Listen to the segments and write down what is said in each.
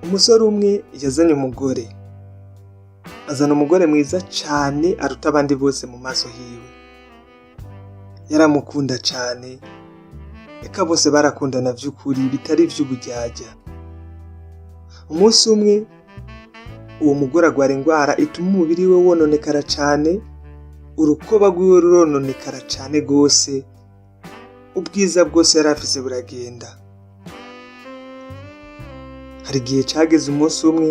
Umusore umwe yazanye umugore, azana umugore mwiza cane aruta abandi bose mu maso hiwe. Yaramukunda cane, eka bose barakundana vy'ukuri bitari vy'uburyarya. Umunsi umwe uwo mugore agwara ingwara ituma umubiri we wononekara cane, urukoba rwiwe rurononekara cane gose, ubwiza bwose yari afise buragenda. Hari igihe cageze umunsi umwe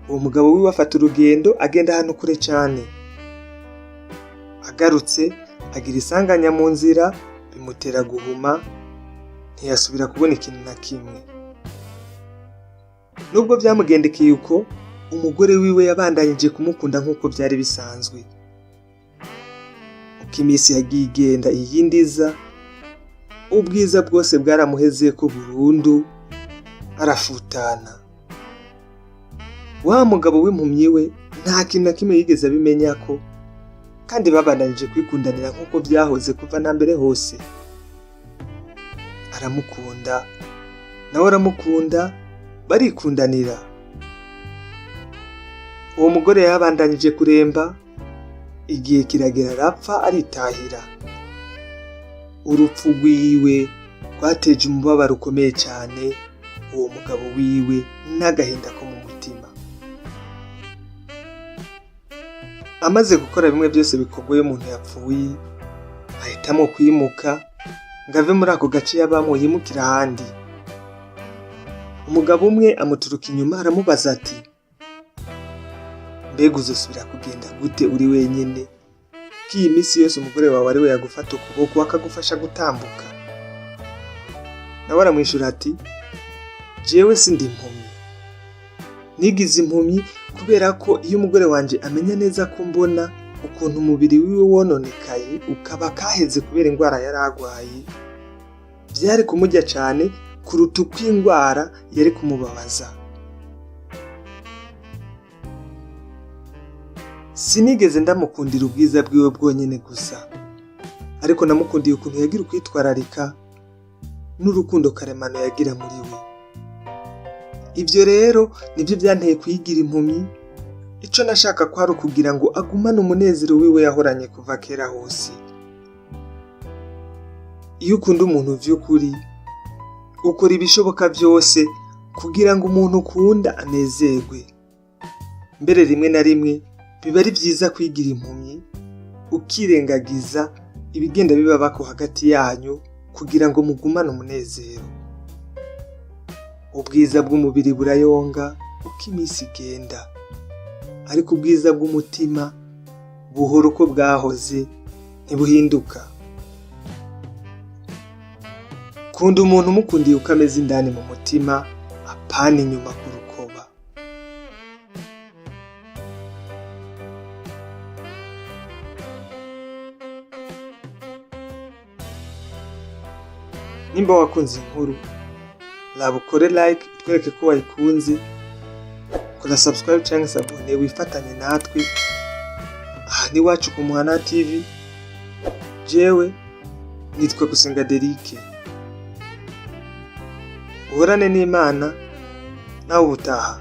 uwo mugabo wiwe afata urugendo agenda ahantu kure cane. Agarutse agira isanganya mu nzira bimutera guhuma, ntiyasubira kubona ikintu na kimwe. Nubwo vyamugendekeye uko, umugore wiwe yabandanyije kumukunda nk'uko vyari bisanzwe. Uko imisi yagiye igenda iyindi iza, ubwiza bwose bwaramuhezeko burundu, arafutana. Wa mugabo w'impumyi we nta kintu na kimwe yigeze abimenyako, kandi babandanije kwikundanira nk'uko vyahoze kuva na mbere hose. Aramukunda, nawe aramukunda, barikundanira. Uwo mugore yabandanyije kuremba, igihe kiragera arapfa aritahira. Urupfu rwiwe rwateje umubabaro ukomeye cane uwo mugabo wiwe n'agahinda ko mu mutima. Amaze gukora bimwe byose bikorwa iyo umuntu yapfuye, ahitamo kwimuka ngo ave muri ako gace yabamwo yimukira ahandi. Umugabo umwe amuturuka inyuma aramubaza ati, mbega uzosubira kugenda gute uri wenyene, ko iyi misi yose umugore wawe ari we yagufata ukuboko akagufasha gutambuka? Nawe aramwishura ati, jewe sindi impumyi, nigize impumyi kubera ko iyo umugore wanje amenya neza ko mbona ukuntu umubiri wiwe wononekaye ukaba kaheze kubera ingwara yari agwaye, vyari kumurya cane kuruta uko ingwara yari kumubabaza. Sinigeze ndamukundira ubwiza bwiwe bwonyene gusa, ariko namukundiye ukuntu yagira ukwitwararika n'urukundo karemano yagira muri we. Ivyo rero nivyo vyanteye kwigira impumyi. Ico nashaka kwari ukugira ngo agumane umunezero wiwe yahoranye kuva kera hose. Iyo ukunda umuntu vy'ukuri, ukora ibishoboka vyose kugira ngo umuntu ukunda anezerwe. Mbere rimwe na rimwe biba ari vyiza kwigira impumyi, ukirengagiza ibigenda bibabako hagati yanyu kugira ngo mugumane umunezero. Ubwiza bw'umubiri burayonga uko imisi igenda, ariko ubwiza bw'umutima buhora uko bwahoze, ntibuhinduka. Kunda umuntu umukundiye uko ameze indani mu mutima, apana inyuma ku rukoba. Nimba wakunze inkuru, laba ukore like utwereke ko wayikunze, kora subscribe canke sabone wifatanye natwe. Aha ni Iwacu ku Muhana TV, jewe nitwa Gusenga Derike. Uhorane n'Imana nawe ubutaha.